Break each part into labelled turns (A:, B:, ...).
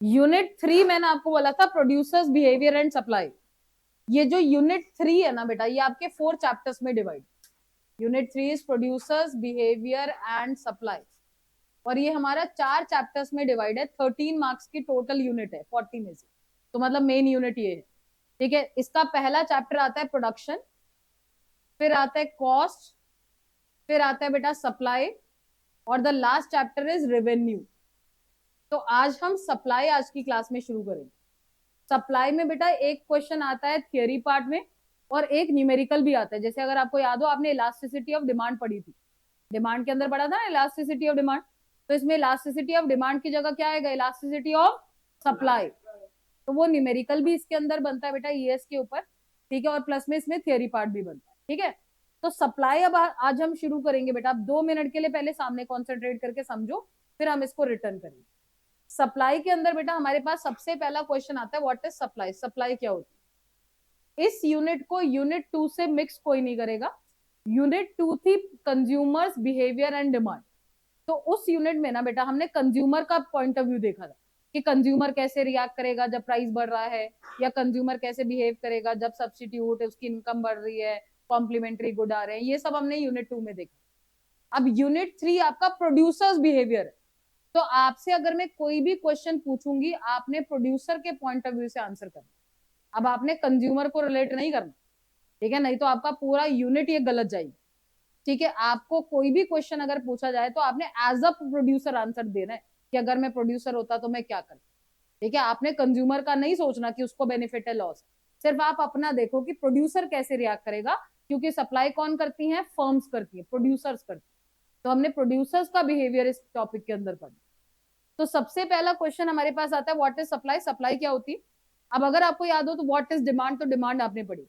A: Unit 3 मैंने आपको बोला था प्रोड्यूसर्स बिहेवियर एंड सप्लाई। ये जो यूनिट 3 है ना बेटा, ये आपके 4 चैप्टर्स में divide. Unit 3 is producers behaviour and supply, और ये हमारा 4 चैप्टर्स में डिवाइड है। 13 मार्क्स की टोटल यूनिट है 40 में से, तो मतलब मेन यूनिट ये है। ठीक है, इसका पहला चैप्टर आता है प्रोडक्शन, फिर आता है कॉस्ट, फिर आता है बेटा सप्लाई, और the last chapter is revenue. तो आज हम सप्लाई आज की क्लास में शुरू करेंगे। सप्लाई में बेटा एक क्वेश्चन आता है थियरी पार्ट में, और एक न्यूमेरिकल भी आता है। जैसे अगर आपको याद हो, आपने इलास्टिसिटी ऑफ डिमांड पढ़ी थी, डिमांड के अंदर पढ़ा था ना इलास्टिसिटी ऑफ डिमांड, तो इसमें इलास्टिसिटी ऑफ डिमांड की जगह क्या आएगा, इलास्टिसिटी ऑफ सप्लाई। तो वो न्यूमेरिकल भी इसके अंदर बनता है बेटा ईएस के ऊपर। ठीक है, और प्लस में इसमें थियरी पार्ट भी बनता है। ठीक है, तो सप्लाई अब आज हम शुरू करेंगे बेटा। आप 2 मिनट के लिए पहले सामने कॉन्सेंट्रेट करके समझो, फिर हम इसको रिटर्न करेंगे। सप्लाई के अंदर बेटा हमारे पास सबसे पहला क्वेश्चन आता है, व्हाट इज सप्लाई। सप्लाई क्या होती है। इस यूनिट को यूनिट 2 से मिक्स कोई नहीं करेगा। यूनिट 2 थी कंज्यूमर्स बिहेवियर एंड डिमांड। तो उस यूनिट में ना बेटा हमने कंज्यूमर का पॉइंट ऑफ व्यू देखा था कि कंज्यूमर कैसे रिएक्ट करेगा जब प्राइस बढ़ रहा है, या कंज्यूमर कैसे बिहेव करेगा जब सब्स्टिट्यूट उसकी इनकम बढ़ रही है, कॉम्प्लीमेंट्री गुड आ रहे हैं। ये सब हमने यूनिट 2 में देखा। अब यूनिट 3 आपका प्रोड्यूसर्स बिहेवियर है। तो आपसे अगर मैं कोई भी क्वेश्चन पूछूंगी, आपने प्रोड्यूसर के पॉइंट ऑफ व्यू से आंसर करना। अब आपने कंज्यूमर को रिलेट नहीं करना, ठीक है, नहीं तो आपका पूरा यूनिट ये गलत जाएगी। ठीक है, आपको कोई भी क्वेश्चन अगर पूछा जाए तो आपने एज अ प्रोड्यूसर आंसर देना है कि अगर मैं प्रोड्यूसर होता तो मैं क्या करता। ठीक है, आपने कंज्यूमर का नहीं सोचना कि उसको बेनिफिट है लॉस, सिर्फ आप अपना देखो कि प्रोड्यूसर कैसे रिएक्ट करेगा, क्योंकि सप्लाई कौन करती है, फर्म्स करती है, प्रोड्यूसर्स करती है। तो हमने प्रोड्यूसर्स का बिहेवियर इस टॉपिक के अंदर पढ़ा। तो सबसे पहला क्वेश्चन हमारे पास आता है, व्हाट इज सप्लाई। सप्लाई क्या होती है। अब अगर आपको याद हो तो व्हाट इज डिमांड, तो डिमांड आपने पढ़ी।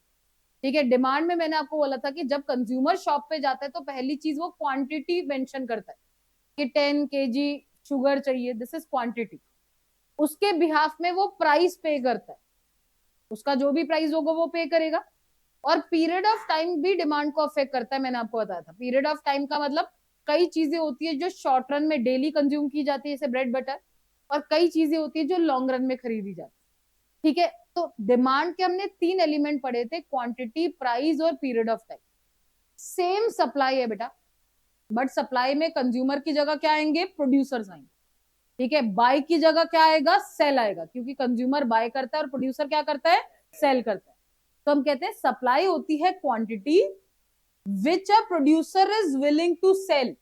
A: ठीक है, डिमांड में मैंने आपको बोला था कि जब कंज्यूमर शॉप पे जाता है तो पहली चीज वो क्वांटिटी मेंशन करता है कि 10 kg शुगर चाहिए, दिस इज क्वांटिटी। उसके बिहाफ में वो प्राइस पे करता है, उसका जो भी प्राइस होगा वो पे करेगा। और पीरियड ऑफ टाइम भी डिमांड को अफेक्ट करता है, मैंने आपको बताया था। पीरियड ऑफ टाइम का मतलब कई चीजें होती है जो शॉर्ट रन में डेली कंज्यूम की जाती है, जैसे ब्रेड बटर, और कई चीजें होती है जो लॉन्ग रन में खरीदी जाती है। ठीक है, तो डिमांड के हमने 3 एलिमेंट पढ़े थे, क्वांटिटी, प्राइस और period of time. Same supply है बेटा, बट सप्लाई में कंज्यूमर की जगह क्या आएंगे, प्रोड्यूसर्स आएंगे। ठीक है, बाय की जगह क्या आएगा, सेल आएगा, क्योंकि कंज्यूमर बाय करता है और प्रोड्यूसर क्या करता है, सेल करता है। तो हम कहते हैं सप्लाई होती है quantity which a producer is willing to sell,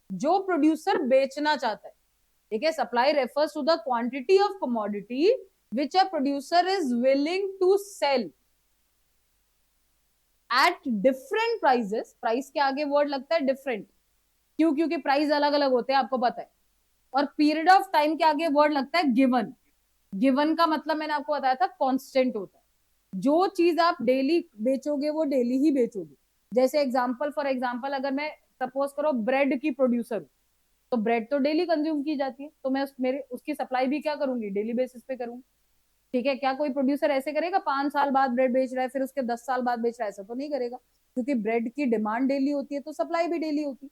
A: जो प्रोड्यूसर बेचना चाहता है। ठीक है, supply refers to the quantity of commodity which a producer is willing to sell at different prices. Price के आगे वर्ड लगता है डिफरेंट, क्यों, क्योंकि प्राइस अलग अलग होते हैं, आपको पता है। और पीरियड ऑफ टाइम के आगे वर्ड लगता है गिवन। गिवन का मतलब मैंने आपको बताया था कांस्टेंट होता है। जो चीज आप डेली बेचोगे वो डेली ही बेचोगे। जैसे एग्जांपल, फॉर एग्जांपल, अगर मैं सपोज करो ब्रेड की प्रोड्यूसर हूँ, तो ब्रेड तो डेली कंज्यूम की जाती है, तो मैं मेरे उसकी सप्लाई भी क्या करूंगी, डेली बेसिस पे करूंगी। ठीक है, क्या कोई प्रोड्यूसर ऐसे करेगा 5 साल बाद ब्रेड बेच रहा है फिर उसके 10 साल बाद बेच रहा है, ऐसा तो नहीं करेगा, क्योंकि ब्रेड की डिमांड डेली होती है तो सप्लाई भी डेली होती है।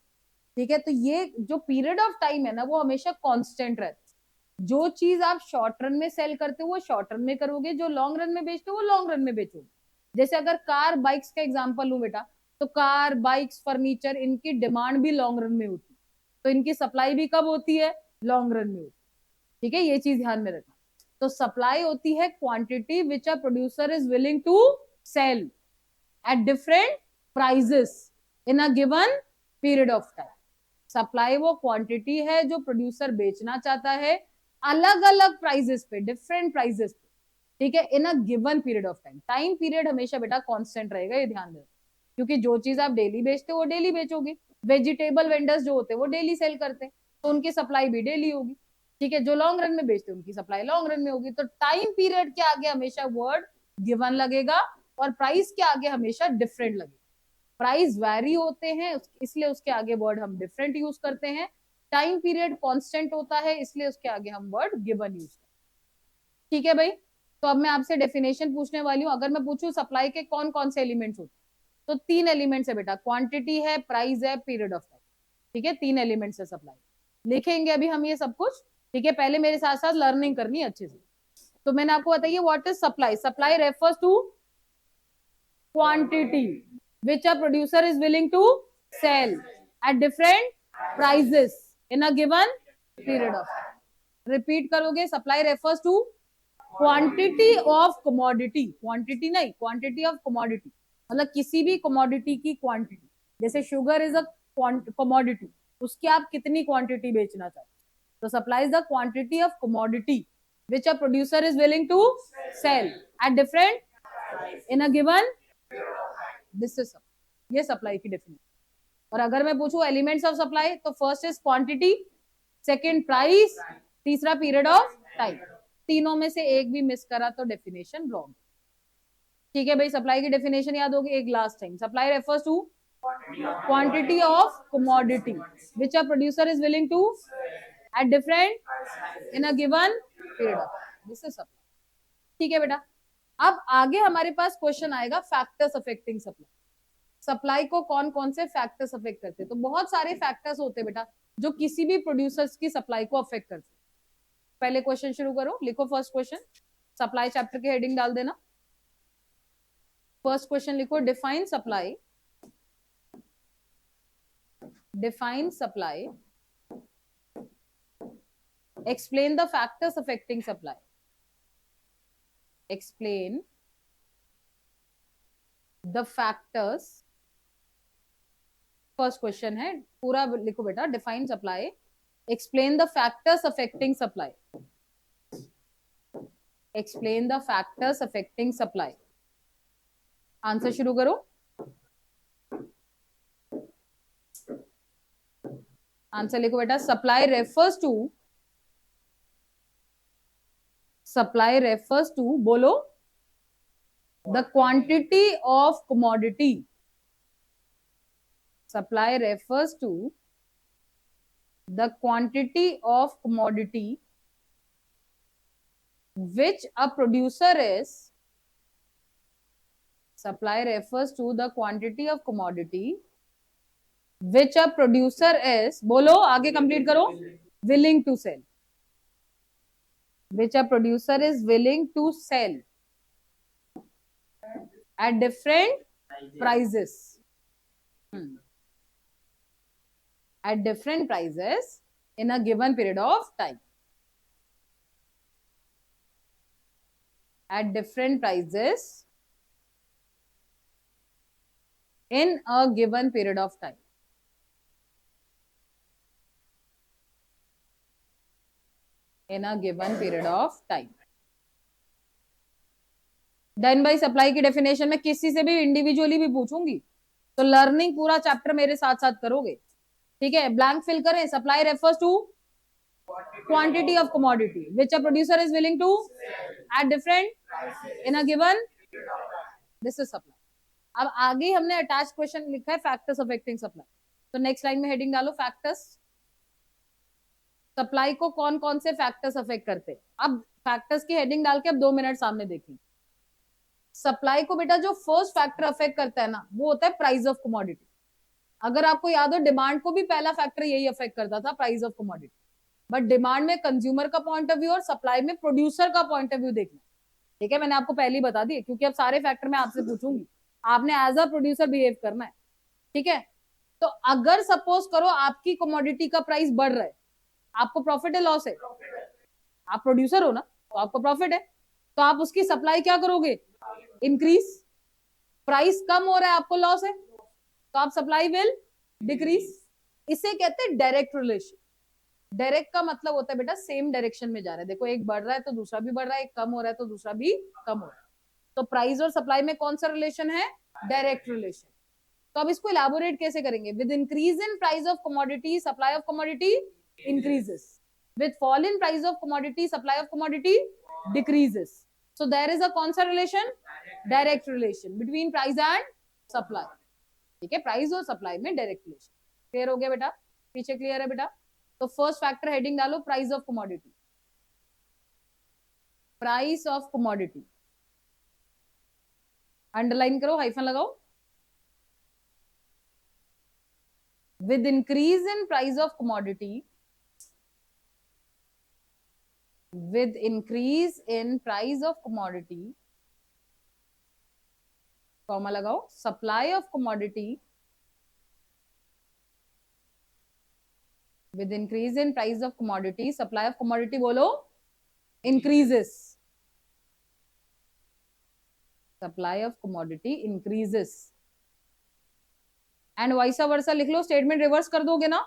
A: ठीक है, तो ये जो पीरियड ऑफ टाइम है ना वो हमेशा कांस्टेंट रहता है। जो चीज आप शॉर्ट रन में सेल करते हो वो शॉर्ट रन में करोगे, जो लॉन्ग रन में बेचते हो वो लॉन्ग रन में बेचोगे। जैसे अगर कार बाइक्स का एग्जांपल लूं बेटा, तो कार बाइक्स फर्नीचर इनकी डिमांड भी लॉन्ग रन में होती है, तो इनकी सप्लाई भी कब होती है, लॉन्ग रन में होती है। ठीक है, ये चीज ध्यान में रखना। तो सप्लाई होती है quantity which a producer is willing to sell at different prices in a given period of time. Supply वो क्वांटिटी है जो प्रोड्यूसर बेचना चाहता है अलग अलग प्राइजेस पे, डिफरेंट प्राइजेस पे। ठीक है, in a given period of time. Time period हमेशा बेटा कांस्टेंट रहेगा, ये ध्यान देना, क्योंकि जो चीज आप डेली बेचते हो वो डेली बेचोगे। वेजिटेबल वेंडर्स जो होते हैं वो डेली सेल करते हैं, तो उनकी सप्लाई भी डेली होगी। ठीक है, जो लॉन्ग रन में बेचते हैं उनकी सप्लाई लॉन्ग रन में होगी। तो टाइम पीरियड के आगे हमेशा वर्ड गिवन लगेगा, और प्राइस के आगे हमेशा डिफरेंट लगेगा। प्राइस वैरी होते हैं इसलिए उसके आगे वर्ड हम डिफरेंट यूज करते हैं। टाइम पीरियड कांस्टेंट होता है इसलिए उसके आगे हम वर्ड गिवन यूज करते हैं। ठीक है भाई, तो अब मैं आपसे डेफिनेशन पूछने वाली हूँ। अगर मैं पूछूं सप्लाई के कौन कौन से एलिमेंट्स होते हैं, तो 3 एलिमेंट्स है बेटा, क्वांटिटी है, प्राइस है, पीरियड ऑफ टाइम। ठीक है, 3 एलिमेंट्स है सप्लाई। लिखेंगे अभी हम ये सब कुछ, ठीक है, पहले मेरे साथ साथ लर्निंग करनी है अच्छे से। तो मैंने आपको बताइए what is supply. Supply refers to quantity which a producer is willing to sell at different prices in a given period of time. Repeat करोगे, supply refers to quantity of commodity, quantity नहीं, quantity of commodity, मतलब किसी भी commodity की quantity. जैसे sugar is a commodity, उसकी आप कितनी क्वांटिटी बेचना चाहते हो, तो supply is the quantity of commodity which a producer is willing to sell at different in a given, this is ये सप्लाई की डेफिनेशन। और अगर मैं पूछूं एलिमेंट्स ऑफ सप्लाई, तो first is quantity, second price, तीसरा पीरियड ऑफ टाइम। तीनों में से एक भी मिस करा तो डेफिनेशन रॉन्ग। ठीक है भाई, सप्लाई की डेफिनेशन याद होगी एक last time. Supply refers to quantity of commodity which a producer is willing to at different in a given period of, this is supply. ठीक है बेटा, अब आगे हमारे पास क्वेश्चन आएगा फैक्टर्स अफेक्टिंग सप्लाई। सप्लाई को कौन कौन से फैक्टर्स अफेक्ट करते हैं, तो बहुत सारे फैक्टर्स होते हैं बेटा जो किसी भी प्रोड्यूसर्स की सप्लाई को अफेक्ट करते हैं। पहले क्वेश्चन शुरू करो, लिखो फर्स्ट क्वेश्चन, सप्लाई चैप्टर की हेडिंग डाल देना। फर्स्ट क्वेश्चन लिखो, define supply, define supply, explain the factors affecting supply, explain the factors. First question है, पूरा लिखो बेटा, define supply, explain the factors affecting supply, explain the factors affecting supply. Answer शुरू करो। आंसर लिखो बेटा, supply refers to, supply refers to, बोलो, the quantity of commodity, supply refers to the quantity of commodity which a producer is, supply refers to the quantity of commodity which a producer is, बोलो आगे complete करो, willing to sell, which a producer is willing to sell at different prices, at different prices in a given period of time, at different prices in a given period of time, in a given period of time। Done by. Supply की definition में किसी से भी individually भी पूछूंगी, तो learning पूरा chapter मेरे साथ साथ करोगे। ठीक है, ब्लैंक फिल करें। Supply refers to quantity of commodity which a producer is willing to at different in a given, this is supply. अब आगे हमने अटैच क्वेश्चन लिखा है फैक्टर्स अफेक्टिंग सप्लाई, तो नेक्स्ट लाइन में हेडिंग डालो फैक्टर्स। सप्लाई को कौन कौन से फैक्टर्स अफेक्ट करते हैं, अब फैक्टर्स की हेडिंग डाल के अब 2 मिनट सामने देखेंगे। सप्लाई को बेटा जो फर्स्ट फैक्टर अफेक्ट करता है ना, वो होता है प्राइस ऑफ कमोडिटी। अगर आपको याद हो, डिमांड को भी पहला फैक्टर यही अफेक्ट करता था, price of commodity. But demand में कंज्यूमर का पॉइंट ऑफ व्यू और सप्लाई में प्रोड्यूसर का पॉइंट ऑफ व्यू देखना। ठीक है, मैंने आपको पहले ही बता दी, क्योंकि अब सारे फैक्टर मैं आपसे पूछूंगी, आपने एज अ प्रोड्यूसर बिहेव करना है। ठीक है, तो अगर सपोज करो आपकी कमोडिटी का प्राइस बढ़ रहा है, आपको प्रॉफिट है लॉस है? आप प्रोड्यूसर हो ना, तो आपको प्रॉफिट है, तो आप उसकी सप्लाई क्या करोगे? इंक्रीज। प्राइस कम हो रहा है, आपको लॉस है, तो आप सप्लाई विल डिक्रीज। इसे कहते हैं डायरेक्ट रिलेशन। डायरेक्ट का मतलब होता है बेटा सेम डायरेक्शन में जा रहा है। देखो, एक बढ़ रहा है तो दूसरा भी बढ़ रहा है, एक कम हो रहा है तो दूसरा भी कम हो रहा है। तो प्राइस और सप्लाई में कौन सा रिलेशन है? Direct relation. तो अब इसको इलाबोरेट कैसे करेंगे? With increase in price of commodity, supply of commodity increases. With fall in price of commodity, supply of commodity decreases. So there is a कौन सा relation? Direct relation between price and supply. ठीक है, price और supply में direct relation. Clear हो गया बेटा? पीछे क्लियर है बेटा? तो फर्स्ट फैक्टर हेडिंग डालो, price of commodity, price of commodity, underline करो, हाइफन लगाओ। With increase in price of commodity, with increase in price of commodity, comma लगाओ, supply of commodity with increase in price of commodity, supply of commodity बोलो increases, supply of commodity increases, and vice versa लिख लो, statement reverse कर दोगे ना,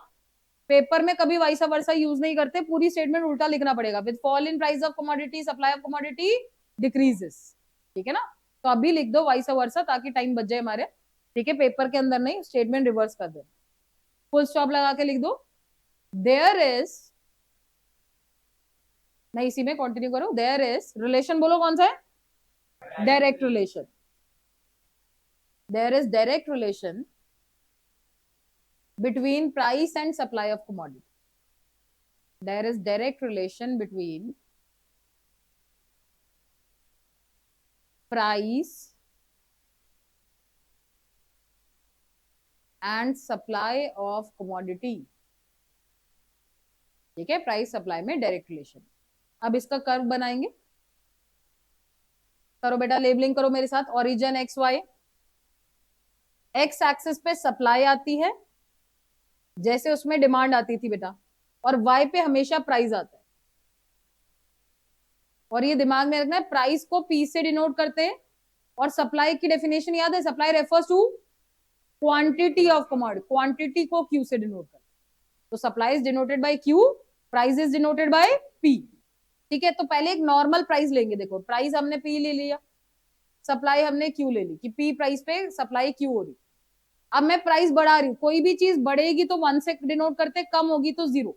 A: paper में कभी vice versa use नहीं करते, पूरी स्टेटमेंट उल्टा लिखना पड़ेगा, with fall in price of commodity supply of commodity decreases, ठीक है ना, तो अभी लिख दो वाइस वर्सा ताकि टाइम बच जाए हमारे, ठीक है, पेपर के अंदर नहीं, स्टेटमेंट रिवर्स कर दो, फुल स्टॉप लगा के लिख दो, देयर इज, नहीं इसी में कंटिन्यू करो, देयर इज रिलेशन बोलो कौन सा है, direct relation, there is direct relation between price and supply of commodity. There is direct relation between price and supply of commodity. ठीक है, प्राइस सप्लाई में डायरेक्ट रिलेशन। अब इसका कर्व बनाएंगे, करो बेटा, लेबलिंग करो मेरे साथ, origin X Y, X axis पे सप्लाई आती है, जैसे उसमें डिमांड आती थी बेटा, और वाई पे हमेशा प्राइस आता है, और ये दिमाग में रखना है, प्राइस को पी से डिनोट करते हैं, और सप्लाई की डेफिनेशन याद है, supply refers to quantity of commodity, quantity को क्यू से डिनोट करते हैं, तो supply is denoted by Q, price is denoted by P, ठीक है, तो पहले एक नॉर्मल प्राइस लेंगे, देखो प्राइस हमने पी ले लिया, सप्लाई हमने क्यू ले ली, कि पी प्राइस पे सप्लाई क्यू हो रही, अब मैं प्राइस बढ़ा रही हूँ, कोई भी चीज बढ़ेगी तो 1 से डिनोट करते, कम होगी तो 0,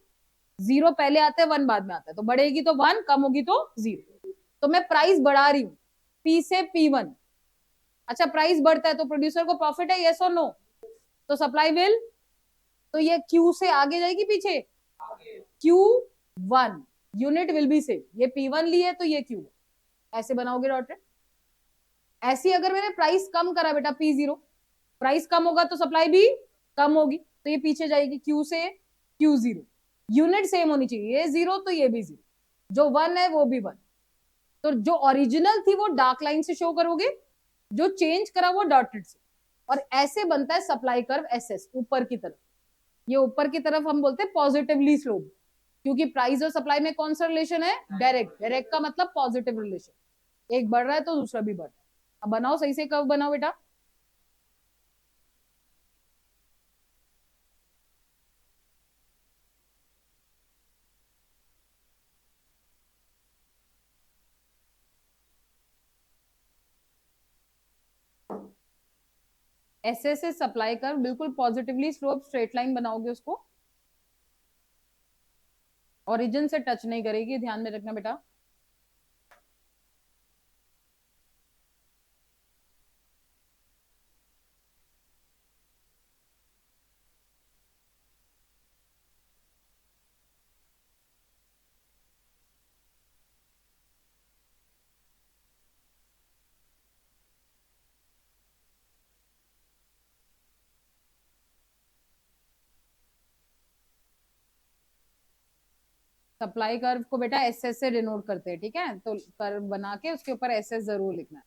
A: 0 पहले आता है 1 बाद में आता है, तो बढ़ेगी तो 1, कम होगी तो 0, तो मैं प्राइस बढ़ा रही हूँ P से P1, अच्छा प्राइस बढ़ता है तो प्रोड्यूसर को प्रॉफिट है, यस और नो, तो सप्लाई विल, तो ये Q से आगे जाएगी पीछे, Q1 unit will be same, ये P1 ली है तो ये Q, ऐसे बनाओगे डॉटेड, ऐसी अगर मैंने प्राइस कम करा बेटा P0, प्राइस कम होगा तो सप्लाई भी कम होगी, तो ये पीछे जाएगी Q से Q0, यूनिट सेम होनी चाहिए, ये 0 तो ये भी 0, जो 1 है वो भी 1, तो जो ओरिजिनल थी वो डार्क लाइन से शो करोगे, जो चेंज करा वो डॉटेड से, और ऐसे बनता है सप्लाई कर्व एसएस ऊपर की तरफ, ये ऊपर की तरफ हम बोलते हैं पॉजिटिवली स्लोप, क्योंकि प्राइस और सप्लाई में कौन सा रिलेशन है, डायरेक्ट, डायरेक्ट का मतलब पॉजिटिव रिलेशन, एक बढ़ रहा है तो दूसरा भी बढ़ रहा है, अब बनाओ सही से कर्व बनाओ बेटा, ऐसे से सप्लाई कर्व बिल्कुल पॉजिटिवली स्लोप स्ट्रेट लाइन बनाओगे उसको, ओरिजिन से टच नहीं करेगी, ध्यान में रखना बेटा, सप्लाई कर्व को बेटा एसएस से डिनोट करते हैं, ठीक है, तो कर्व बना के उसके ऊपर एसएस जरूर लिखना है,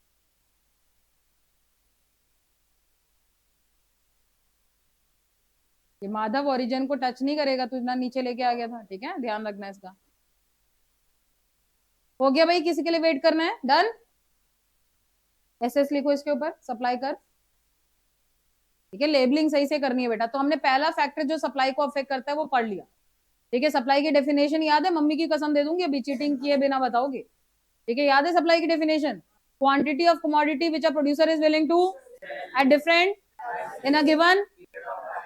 A: ये माधव ओरिजिन को टच नहीं करेगा, तो इतना नीचे लेके आ गया था, ठीक है, ध्यान रखना है इसका, हो गया भाई, किसी के लिए वेट करना है, डन, एसएस लिखो इसके ऊपर सप्लाई कर्व, ठीक है, लेबलिंग सही से करनी है बेटा, तो हमने पहला फैक्टर जो सप्लाई को अफेक्ट करता है वो पढ़ लिया, ठीक है, सप्लाई की डेफिनेशन याद है, मम्मी की कसम दे दूंगी अभी चीटिंग किए बिना बताओगे, ठीक है, याद है सप्लाई की definition, quantity of commodity which a producer is willing to at different in a given,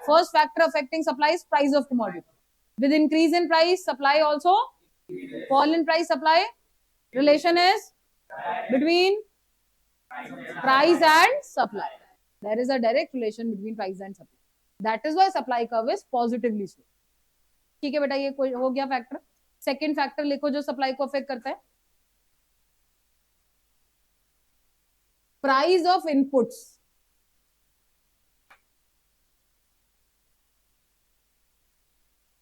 A: first factor affecting supply is price of commodity, with increase in price supply also fall in price supply, relation is between price and supply, there is a direct relation between price and supply, that is why supply curve is positively slow, ठीक है बेटा, ये हो गया factor, second factor लिखो जो supply को affect करता है, प्राइस ऑफ इनपुट्स,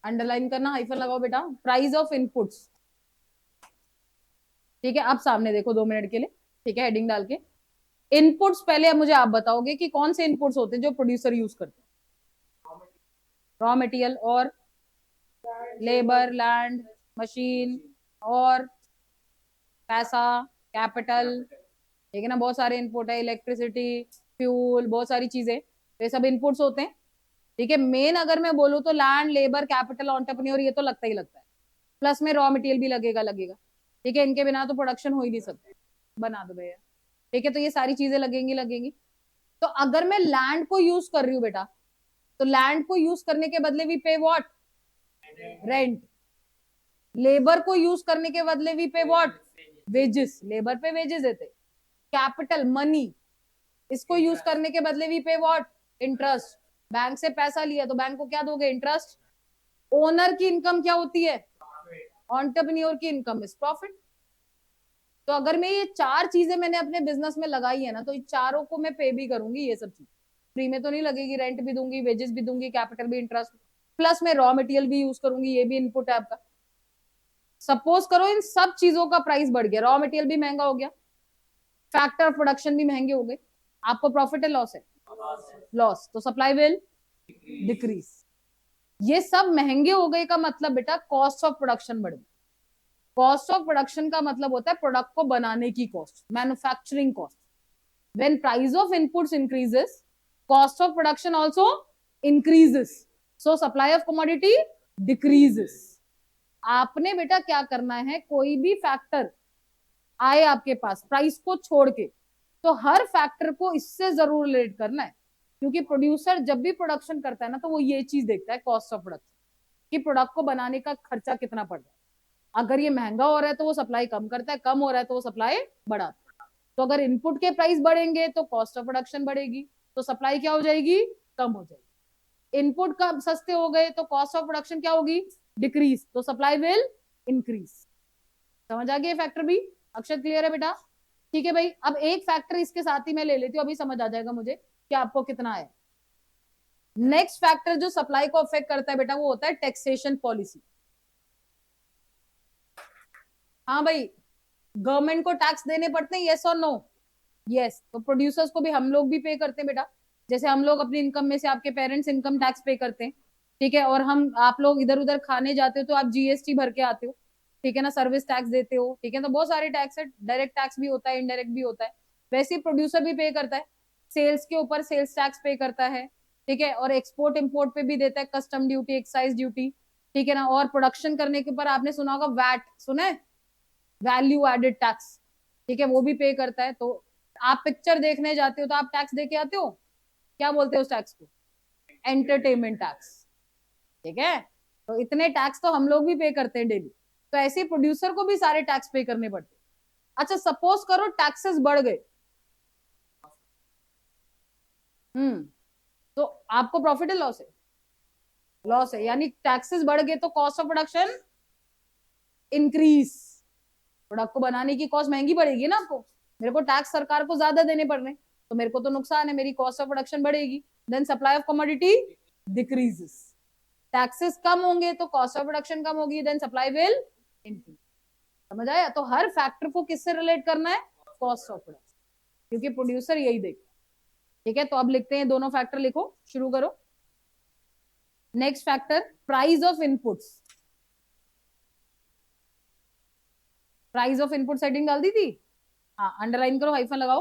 A: अंडरलाइन करना, हाइफन लगाओ बेटा, प्राइस ऑफ इनपुट्स, ठीक है, अब सामने देखो 2 मिनट के लिए, ठीक है, हेडिंग डाल के। इनपुट्स पहले अब मुझे आप बताओगे कि कौन से इनपुट्स होते हैं जो प्रोड्यूसर यूज करते हैं। रॉ मटेरियल और लेबर, लैंड, मशीन और पैसा, कैपिटल, ठीक है ना, बहुत सारे इनपुट है, इलेक्ट्रिसिटी, फ्यूल, बहुत सारी चीजें, तो ये सब इनपुट्स होते हैं। ठीक है, मेन अगर मैं बोलूँ तो लैंड, लेबर, कैपिटल, एंटरप्रेन्योर, ये तो लगता ही लगता है, प्लस में रॉ मटेरियल भी लगेगा लगेगा। ठीक है, इनके बिना तो प्रोडक्शन हो ही नहीं सकता। बना दो भैया। ठीक है, तो ये सारी चीजें लगेंगी लगेंगी। तो अगर मैं लैंड को यूज कर रही हूँ बेटा, तो लैंड को यूज करने के बदले वी पे व्हाट, रेंट। लेबर को यूज करने के बदले वी पे व्हाट, वेजेस, लेबर पे वेजेस देते। कैपिटल, मनी, इसको यूज करने के बदले वी पे व्हाट, इंटरेस्ट। बैंक से पैसा लिया तो बैंक को क्या दोगे, इंटरेस्ट। ओनर की इनकम क्या होती है, एंटरप्रेन्योर की इनकम इज प्रॉफिट। तो अगर मैं ये चार चीजें मैंने अपने बिजनेस में लगाई है ना, तो इन चारों को मैं पे भी करूंगी, ये सब चीज फ्री में तो नहीं लगेगी, रेंट भी दूंगी, वेजेस भी दूंगी, कैपिटल भी, इंटरेस्ट, प्लस मैं रॉ मटेरियल भी यूज करूंगी, ये भी इनपुट है आपका। सपोज करो इन सब चीजों का प्राइस बढ़ गया, रॉ मटेरियल भी महंगा हो गया, फैक्टर ऑफ प्रोडक्शन भी महंगे हो गए, आपको प्रॉफिट है लॉस है, लॉस, तो सप्लाई विल डिक्रीज। ये सब महंगे हो गए का मतलब बेटा कॉस्ट ऑफ प्रोडक्शन बढ़ गई। कॉस्ट ऑफ प्रोडक्शन का मतलब होता है प्रोडक्ट को बनाने की cost, manufacturing cost. When price of inputs increases, cost of production also increases, so supply of commodity decreases. आपने बेटा क्या करना है, कोई भी फैक्टर आए आपके पास प्राइस को छोड़ के, तो हर फैक्टर को इससे जरूर रिलेट करना है, क्योंकि प्रोड्यूसर जब भी प्रोडक्शन करता है ना, तो वो ये चीज देखता है कॉस्ट ऑफ प्रोडक्शन, कि प्रोडक्ट को बनाने का खर्चा कितना पड़ रहा है। अगर ये महंगा हो रहा है तो वो सप्लाई कम करता है, कम हो रहा है तो वो सप्लाई बढ़ाता है। तो अगर इनपुट के प्राइस बढ़ेंगे तो कॉस्ट ऑफ प्रोडक्शन बढ़ेगी, तो सप्लाई क्या हो जाएगी, कम हो जाएगी। इनपुट कब सस्ते हो गए तो कॉस्ट ऑफ प्रोडक्शन क्या होगी, डिक्रीज, तो सप्लाई विल इंक्रीज। समझ आ गया फैक्टर भी, अक्षर क्लियर है बेटा। ठीक है भाई, अब एक फैक्टर इसके साथ ही मैं ले लेती हूँ, अभी समझ आ जाएगा मुझे कि आपको कितना है। नेक्स्ट फैक्टर जो सप्लाई को अफेक्ट करता है बेटा, वो होता है टैक्सेशन पॉलिसी। हाँ भाई, गवर्नमेंट को टैक्स देने पड़ते हैं, यस और नो, यस। तो प्रोड्यूसर्स को भी हम लोग भी पे करते हैं बेटा, जैसे हम लोग अपनी इनकम में से आपके पेरेंट्स इनकम टैक्स पे करते हैं। ठीक है, और हम आप लोग इधर उधर खाने जाते हो तो आप जीएसटी भर के आते हो, ठीक है ना, सर्विस टैक्स देते हो, ठीक है, तो बहुत सारे टैक्स है, डायरेक्ट टैक्स भी होता है, इनडायरेक्ट भी होता है। वैसे ही प्रोड्यूसर भी पे करता है, सेल्स के ऊपर सेल्स टैक्स पे करता है, ठीक है, और एक्सपोर्ट इम्पोर्ट पे भी देता है कस्टम ड्यूटी, एक्साइज ड्यूटी, ठीक है ना, और प्रोडक्शन करने के ऊपर आपने सुना होगा वैट, सुना है, वैल्यू एडेड टैक्स, ठीक है, वो भी पे करता है। तो आप पिक्चर देखने जाते हो तो आप टैक्स दे के आते हो, क्या बोलते हो उस टैक्स को, एंटरटेनमेंट टैक्स, ठीक है। तो इतने टैक्स तो हम लोग भी पे करते हैं डेली, तो ऐसे प्रोड्यूसर को भी सारे टैक्स पे करने पड़ते हैं। अच्छा सपोज करो टैक्सेस बढ़ गए, हम्म, तो आपको प्रॉफिट है लॉस है, लॉस है, यानी टैक्सेस बढ़ गए तो cost of production increase, product को बनाने की कॉस्ट महंगी पड़ेगी ना आपको, मेरे को टैक्स सरकार को ज्यादा देने पड़ रहे हैं, तो मेरे को तो नुकसान है, मेरी कॉस्ट ऑफ प्रोडक्शन बढ़ेगी, then supply of commodity decreases. Taxes कम होंगे तो कॉस्ट ऑफ प्रोडक्शन कम होगी, देन सप्लाई विल इंक्रीज। समझ आया, तो हर फैक्टर को किससे रिलेट करना है, कॉस्ट ऑफ प्रोडक्शन, क्योंकि प्रोड्यूसर यही देख। ठीक है, तो अब लिखते हैं दोनों फैक्टर, लिखो, शुरू करो। Next factor, price of inputs, price of input setting डाल दी थी, हाँ अंडरलाइन करो, हाइफन लगाओ।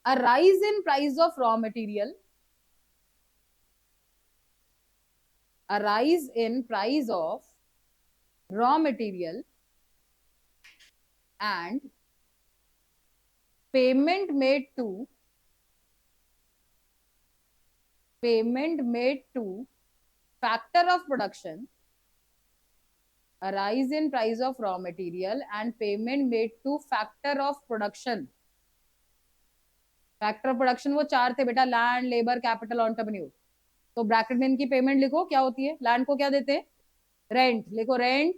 A: A rise in price of raw material, a rise in price of raw material and payment made to factor of production, a rise in price of raw material and payment made to factor of production। Factor of production वो चार थे बेटा, land, labour, capital, entrepreneur. तो bracket में इनकी payment लिखो क्या होती है, लैंड को क्या देते हैं, रेंट, लिखो rent,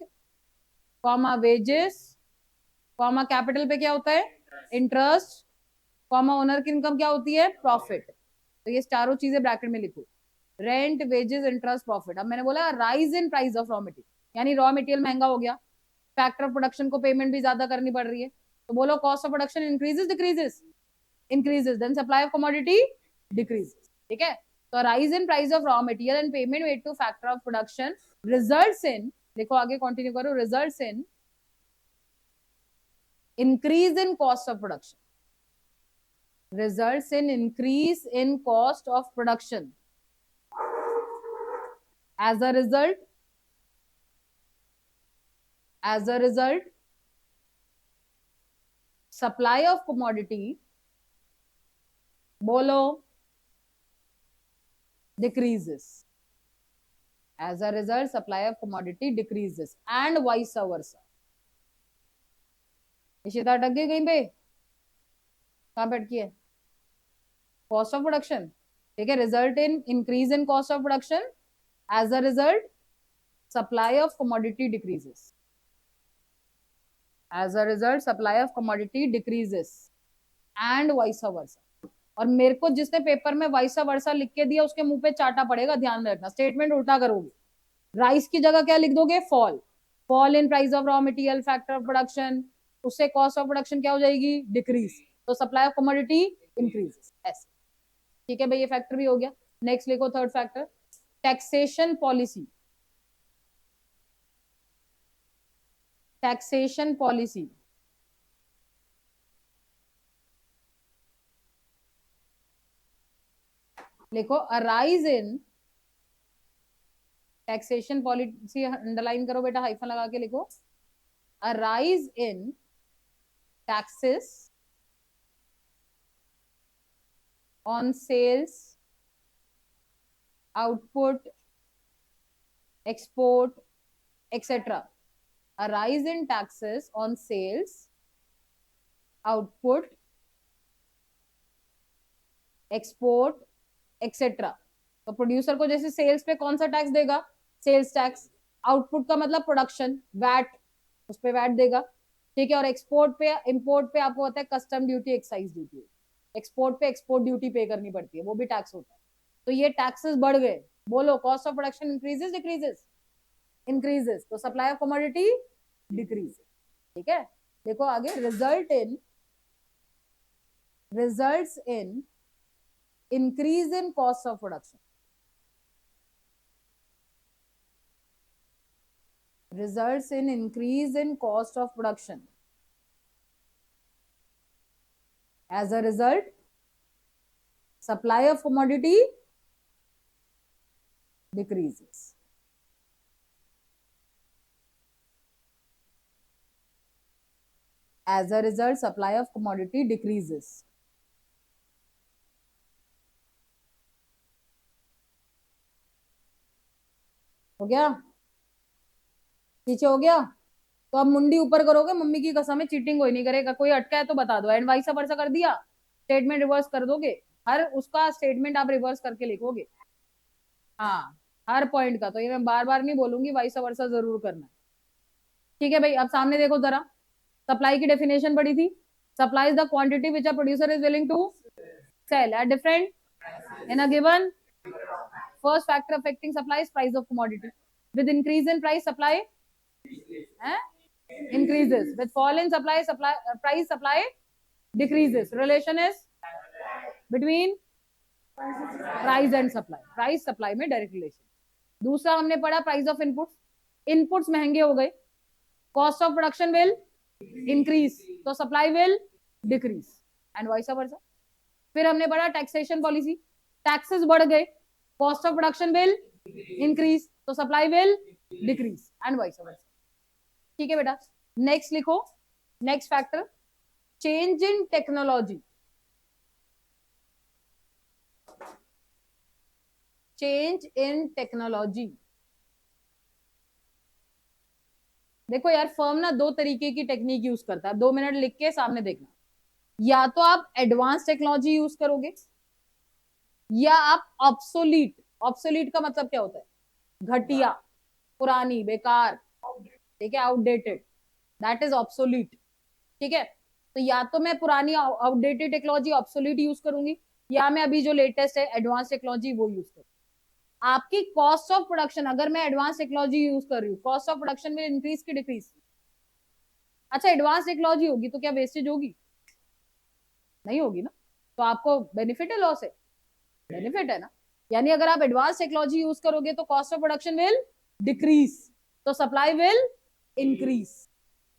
A: comma wages, comma capital पे क्या होता है, इंटरेस्ट, कॉमा ओनर की इनकम क्या होती है, प्रॉफिट। तो ये चारों चीजें ब्रैकेट में लिखो, रेंट, वेजेस, इंटरेस्ट, प्रॉफिट। अब मैंने बोला rise in price of raw material, यानी रॉ मटेरियल महंगा हो गया, फैक्टर ऑफ प्रोडक्शन को पेमेंट भी ज्यादा करनी पड़ रही है, तो बोलो cost of production increases decreases, increases, then supply of commodity decreases. ठीक है, तो rise in price of raw material and payment made to factor of production results in, देखो आगे कंटिन्यू करो, results in increase in cost of production, results in increase in cost of production. As a result, supply of commodity, bolo, decreases. As a result, supply of commodity decreases and vice versa. Ishita अटक गई कहीं पे, कहां पे अटकी है? Cost of production, ठीक है, result in increase in cost of production, as a result supply of commodity decreases, as a result supply of commodity decreases and vice versa. और मेरे को जिसने पेपर में वाइस वर्सा लिख के दिया उसके मुंह पे चाटा पड़ेगा, ध्यान में रखना, स्टेटमेंट उल्टा करोगे, राइस की जगह क्या लिख दोगे? Fall, fall in price of raw material factor of production, उससे कॉस्ट ऑफ प्रोडक्शन क्या हो जाएगी? डिक्रीज, तो सप्लाई ऑफ कमोडिटी इंक्रीज, ऐसे। ठीक है भाई, ये फैक्टर भी हो गया। नेक्स्ट लिखो third factor, taxation policy, taxation policy, लिखो arise in, taxation policy underline करो बेटा, हाइफन लगा के लिखो, arise in taxes on sales, output, export, etc. Arise in taxes on sales, output, export, etc. तो प्रोड्यूसर को जैसे सेल्स पे कौन सा टैक्स देगा? Sales tax. आउटपुट का मतलब प्रोडक्शन, वैट, उस पे वैट देगा। ठीक है, और एक्सपोर्ट पे, इंपोर्ट पे आपको होता है custom duty, excise duty. Export पे एक्सपोर्ट ड्यूटी पे करनी पड़ती है, वो भी टैक्स होता है। तो ये टैक्सेस बढ़ गए, बोलो cost of production increases decreases? Increases, तो सप्लाई ऑफ कमोडिटी डिक्रीज। ठीक है, देखो आगे, results in increase in cost of production, results in increase in cost of production. As a result, supply of commodity decreases. As a result, supply of commodity decreases. हो गया? नीचे हो गया? तो अब मुंडी ऊपर करोगे, मम्मी की कसम है चीटिंग कोई नहीं करेगा, कोई अटका है तो बता दो, एंड वाइस वर्सा कर दिया, स्टेटमेंट रिवर्स कर दोगे, हर उसका स्टेटमेंट आप रिवर्स करके लिखोगे। हाँ, हर पॉइंट का, तो ये मैं बार बार नहीं बोलूंगी, वाइस वर्सा जरूर करना। ठीक है भाई, अब सामने देखो जरा, सप्लाई की डेफिनेशन पड़ी थी, supply is the quantity which a producer is willing to sell at different in a given, first factor affecting supply is price of commodity, with increase in price supply increases, with fall in supply price supply decreases, relation is between price and supply, price supply में direct relation. दूसरा हमने पढ़ा price of inputs, inputs महंगे हो गए, cost of production will increase, तो supply will decrease and vice versa. फिर हमने पढ़ा टैक्सेशन पॉलिसी, टैक्सेस बढ़ गए, cost of production will increase, तो supply will decrease and vice versa. ठीक है बेटा, नेक्स्ट लिखो, next factor, change in technology, change in technology. देखो यार, फर्म ना दो तरीके की टेक्निक यूज करता है, 2 मिनट लिख के सामने देखना, या तो आप एडवांस टेक्नोलॉजी यूज करोगे, या आप ऑब्सोलीट, ऑब्सोलीट का मतलब क्या होता है? घटिया, पुरानी, बेकार, ठीक है, आउटडेटेड, दैट इज ऑब्सोलीट। ठीक है, तो या तो मैं पुरानी आउटडेटेड टेक्नोलॉजी ऑब्सोलीट यूज करूंगी, या मैं अभी जो लेटेस्ट है एडवांस टेक्नोलॉजी वो यूज करूंगी। आपकी कॉस्ट ऑफ प्रोडक्शन, अगर मैं एडवांस टेक्नोलॉजी यूज कर रही हूँ, कॉस्ट ऑफ प्रोडक्शन में इंक्रीज की डिक्रीज? अच्छा एडवांस टेक्नोलॉजी होगी तो क्या वेस्टेज होगी? नहीं होगी ना। तो आपको बेनिफिट है लॉस है? बेनिफिट है ना। यानी अगर आप एडवांस टेक्नोलॉजी यूज करोगे तो cost of production will decrease, तो supply will increase.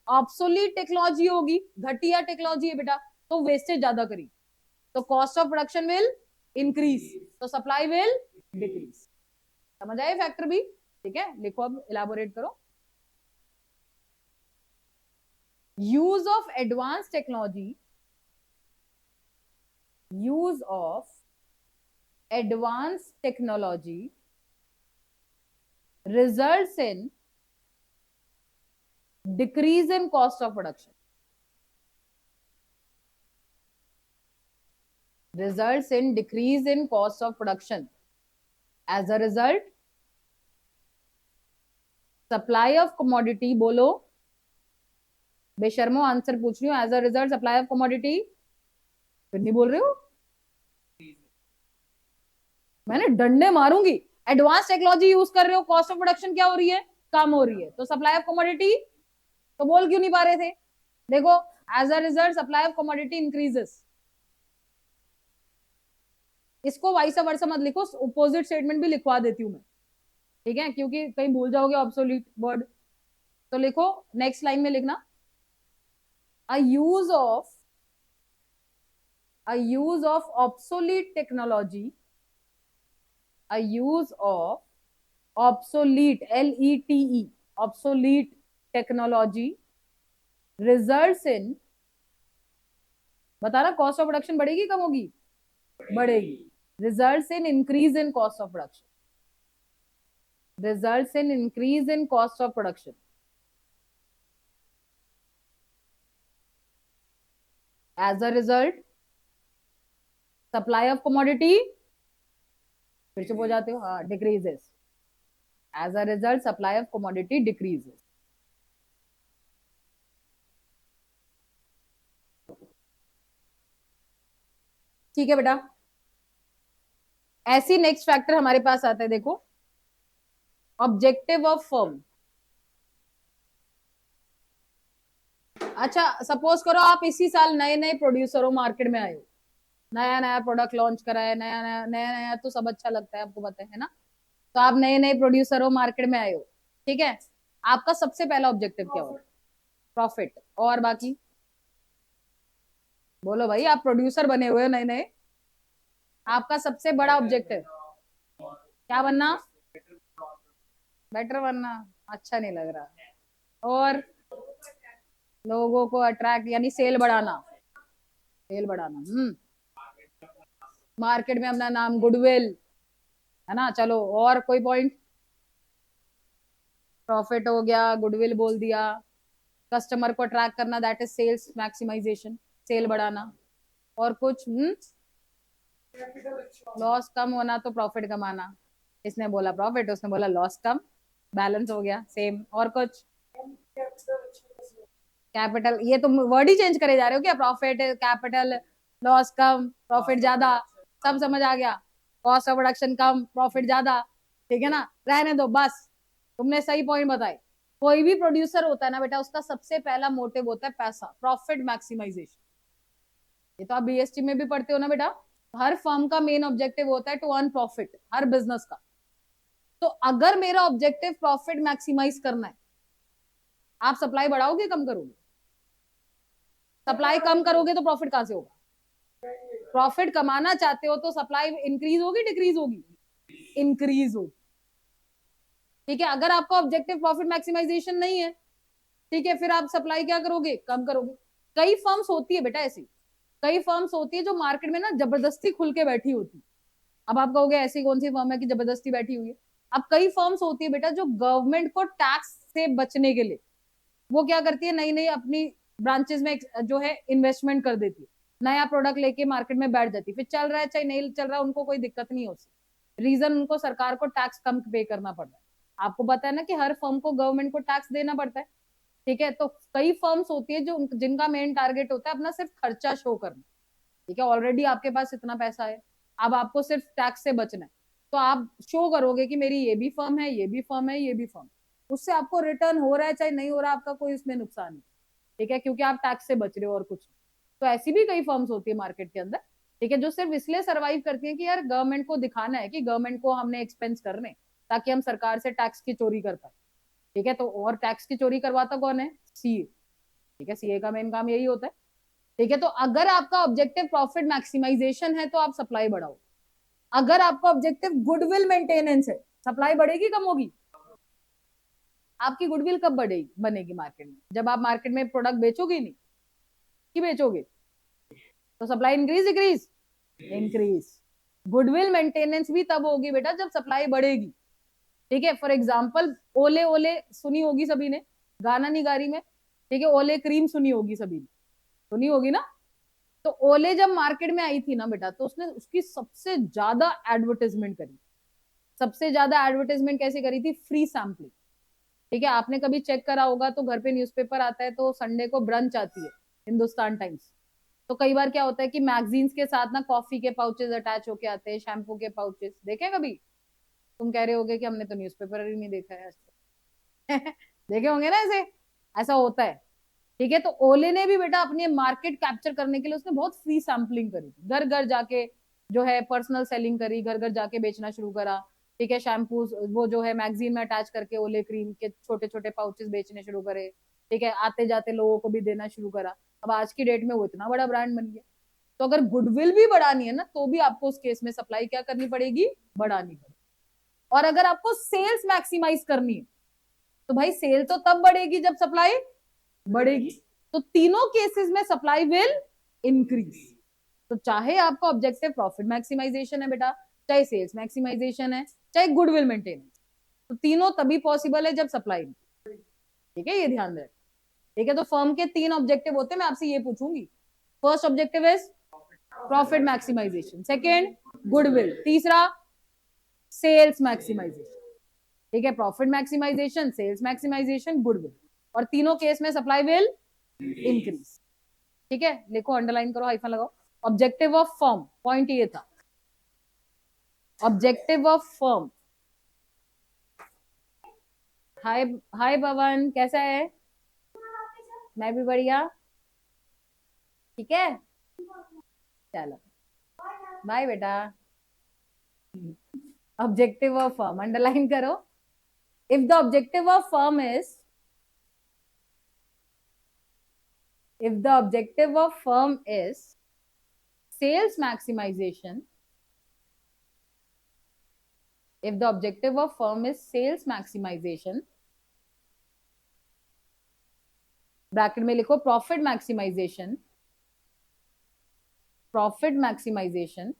A: Obsolete technology होगी, घटिया टेक्नोलॉजी है बेटा, तो वेस्टेज ज्यादा करी, तो cost of production will increase, तो सप्लाई विल डिक्रीज। समझ आए फैक्टर भी? ठीक है, लिखो अब, इलाबोरेट करो। Use of advance technology, use of advanced technology results in decrease in cost of production, results in decrease in cost of production. As a result, supply of commodity, बोलो बेशर्मो, answer पूछ रही हूँ। As a result supply of commodity, फिर नहीं बोल रहे हो, मैंने डंडे मारूंगी। एडवांस टेक्नोलॉजी यूज कर रहे हो, कॉस्ट ऑफ प्रोडक्शन क्या हो रही है? कम हो रही है, तो सप्लाई ऑफ कमोडिटी, तो बोल क्यों नहीं पा रहे थे? देखो, as a result supply of commodity increases. इसको वाइस वर्सा मत लिखो, अपोजिट स्टेटमेंट भी लिखवा देती हूँ मैं, ठीक है, क्योंकि कहीं भूल जाओगे ऑब्सोल्यूट वर्ड। तो लिखो, नेक्स्ट लाइन में लिखना, a use of obsolete technology, a use of obsolete, LETE, obsolete technology results in, बताना कॉस्ट ऑफ प्रोडक्शन बढ़ेगी कम होगी? बढ़ेगी। Results in increase in cost of production, results in increase in cost of production. As a result supply of commodity, फिर चुप हो जाते हो, हाँ, decreases. As a result supply of commodity decreases. ठीक है बेटा। ऐसी नेक्स्ट फैक्टर हमारे पास आता है, देखो, ऑब्जेक्टिव ऑफ फर्म। अच्छा सपोज करो आप इसी साल नए नए प्रोड्यूसर हो, मार्केट में आए हो, नया नया प्रोडक्ट लॉन्च करा है, नया नया नया नया तो सब अच्छा लगता है, आपको पता है ना। तो आप नए नए प्रोड्यूसर हो, मार्केट में आए हो, ठीक है। आपका सबसे पहला ऑब्जेक्टिव क्या होगा? प्रॉफिट। और बाकी बोलो भाई, आप प्रोड्यूसर बने हुए हो नए नए, आपका सबसे बड़ा ऑब्जेक्टिव क्या बनना? बेटर बनना, अच्छा नहीं लग रहा। और लोगों को अट्रैक्ट, यानी सेल बढ़ाना, सेल बढ़ाना। मार्केट में अपना नाम, गुडविल, है ना। चलो और कोई पॉइंट? प्रॉफिट हो गया, गुडविल बोल दिया, कस्टमर को अट्रैक्ट करना, that is sales maximization, sale बढ़ाना। और कुछ? लॉस कम होना तो प्रॉफिट कमाना। इसने बोला प्रॉफिट, उसने बोला लॉस कम, बैलेंस हो गया सेम। और कुछ? कैपिटल, ये तुम वर्ड ही चेंज करे जा रहे हो क्या? प्रॉफिट, कैपिटल, लॉस कम, प्रॉफिट ज्यादा, सब समझ आ गया। Cost of production come, profit ज्यादा, ठीक है ना। रहने दो बस, तुमने सही पॉइंट बताए। कोई भी प्रोड्यूसर होता है ना बेटा, उसका सबसे पहला मोटिव होता है पैसा, प्रॉफिट मैक्सिमाइजेशन। ये तो आप बीएसटी में भी पढ़ते हो ना बेटा, हर फर्म का मेन ऑब्जेक्टिव होता है टू अर्न प्रॉफिट, हर बिजनेस का। तो अगर मेरा ऑब्जेक्टिव प्रॉफिट मैक्सिमाइज करना है, आप सप्लाई बढ़ाओगे कम करोगे? सप्लाई कम करोगे तो प्रॉफिट कहां से होगा? प्रॉफिट कमाना चाहते हो तो सप्लाई इंक्रीज होगी डिक्रीज होगी? इंक्रीज होगी। ठीक है, अगर आपका ऑब्जेक्टिव प्रॉफिट मैक्सिमाइजेशन नहीं है, ठीक है, फिर आप सप्लाई क्या करोगे? कम करोगे। कई फर्म्स होती है बेटा ऐसी, कई फर्म्स होती है जो मार्केट में ना जबरदस्ती खुल के बैठी होती। अब आप कहोगे ऐसी कौन सी फर्म है कि जबरदस्ती बैठी हुई है? अब कई फर्म्स होती है बेटा जो गवर्नमेंट को टैक्स से बचने के लिए वो क्या करती है, नई नई अपनी ब्रांचेस में जो है इन्वेस्टमेंट कर देती है, नया प्रोडक्ट लेके मार्केट में बैठ जाती है, फिर चल रहा है चाहे नहीं चल रहा है उनको कोई दिक्कत नहीं होती। रीजन उनको सरकार को टैक्स कम पे करना पड़ रहा है। आपको पता है ना कि हर फर्म को गवर्नमेंट को टैक्स देना पड़ता है, ठीक है। तो कई फर्म्स होती है जो जिनका मेन टारगेट होता है अपना सिर्फ खर्चा शो करना, ठीक है। ऑलरेडी आपके पास इतना पैसा है, अब आपको सिर्फ टैक्स से बचना है, तो आप शो करोगे कि मेरी ये भी फर्म है, ये भी फर्म है, ये भी फर्म, उससे आपको रिटर्न हो रहा है चाहे नहीं हो रहा, आपका कोई उसमें नुकसान नहीं। ठीक है, क्योंकि आप टैक्स से बच रहे हो और कुछ। तो ऐसी भी कई फर्म्स होती है मार्केट के अंदर, ठीक है, जो सिर्फ इसलिए सर्वाइव करती है कि यार गवर्नमेंट को दिखाना है कि गवर्नमेंट को हमने एक्सपेंस करने, ताकि हम सरकार से टैक्स की चोरी कर पाए। ठीक है, तो और टैक्स की चोरी करवाता कौन है? सीए। ठीक है, सीए का मेन काम यही होता है। ठीक है, तो अगर आपका ऑब्जेक्टिव प्रॉफिट मैक्सिमाइजेशन है तो आप सप्लाई बढ़ाओ। अगर आपका ऑब्जेक्टिव गुडविल मेंटेनेंस है, सप्लाई बढ़ेगी कम होगी? आपकी गुडविल कब बढ़ेगी बनेगी मार्केट में? जब आप मार्केट में प्रोडक्ट बेचोगे नहीं, कि बेचोगे? तो supply increase decrease? Increase. Goodwill maintenance भी तब होगी बेटा जब सप्लाई बढ़ेगी। ठीक है, फॉर एग्जाम्पल ओले ओले सुनी होगी सभी ने, गाना नहीं गा रही मैं, ठीक है, ओले क्रीम सुनी होगी सभी ने, सुनी होगी ना? तो ओले जब मार्केट में आई थी ना बेटा, तो उसने उसकी सबसे ज्यादा एडवर्टाइजमेंट करी। सबसे ज्यादा एडवर्टाइजमेंट कैसे करी थी? Free sampling. ठीक है, आपने कभी चेक करा होगा तो घर पे न्यूज़पेपर आता है तो संडे को ब्रंच आती है, हिंदुस्तान टाइम्स। तो कई बार क्या होता है कि मैगजीन्स के साथ ना कॉफी के पाउचेस अटैच होके आते हैं, शैम्पू के पाउचेस, देखे कभी? तुम कह रहे होगे कि हमने तो न्यूज़पेपर ही नहीं देखा है आज तक। देखे होंगे ना ऐसे, ऐसा होता है। ठीक है, तो ओले ने भी बेटा अपनी मार्केट कैप्चर करने के लिए उसने बहुत फ्री सैम्पलिंग करी, घर घर जाके जो है पर्सनल सेलिंग करी, घर घर जाके बेचना शुरू करा। ठीक है, शैम्पू वो जो है मैगजीन में अटैच करके ओले क्रीम के छोटे छोटे पाउचेस बेचने शुरू करे। ठीक है, आते जाते लोगों को भी देना शुरू करा। अब आज की डेट में वो इतना बड़ा ब्रांड बन गया। तो अगर गुडविल भी बढ़ानी है ना, तो भी आपको उस केस में सप्लाई क्या करनी पड़ेगी? बढ़ानी पड़ेगी। और अगर आपको सेल्स मैक्सिमाइज करनी है, तो भाई सेल तो तब बढ़ेगी जब सप्लाई बढ़ेगी। तो तीनों केसेस में सप्लाई विल इंक्रीज। तो चाहे आपका ऑब्जेक्टिव प्रॉफिट मैक्सिमाइजेशन है बेटा, चाहे सेल्स मैक्सिमाइजेशन है, चाहे गुडविल मेंटेनेंस, तो तीनों तभी पॉसिबल है जब सप्लाई। ठीक है, ये ध्यान रहे। ठीक है, तो फर्म के 3 ऑब्जेक्टिव होते हैं, मैं आपसे ये पूछूंगी। First objective is profit maximization, second goodwill, तीसरा सेल्स मैक्सिमाइजेशन। ठीक है, profit maximisation, sales maximisation, goodwill, और तीनों केस में सप्लाई विल इंक्रीज। ठीक है, लिखो, अंडरलाइन करो, हाइफन लगाओ। ऑब्जेक्टिव ऑफ फर्म, पॉइंट ये था, ऑब्जेक्टिव ऑफ फर्म। हाय हाय भवन, कैसा है? मैं भी बढ़िया। ठीक है, चलो बाय बेटा। ऑब्जेक्टिव ऑफ फर्म अंडरलाइन करो। If the objective of firm is, if the objective of firm is sales maximization, if the objective of firm is sales maximization, bracket में लिखो profit maximisation, profit maximisation,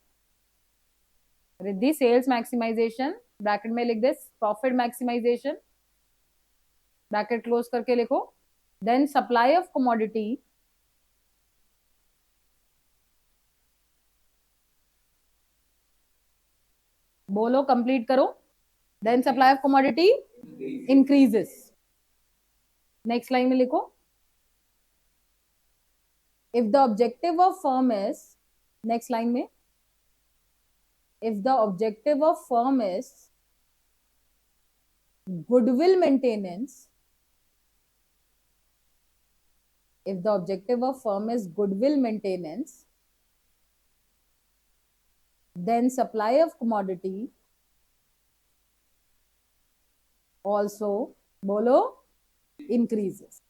A: Riddhi sales maximisation, bracket में लिख दे profit maximisation, bracket close करके लिखो, then supply of commodity बोलो, complete करो, then supply of commodity increases. Next line में लिखो, if the objective of firm is, next line में, if the objective of firm is goodwill maintenance, if the objective of firm is goodwill maintenance, then supply of commodity also bolo increases.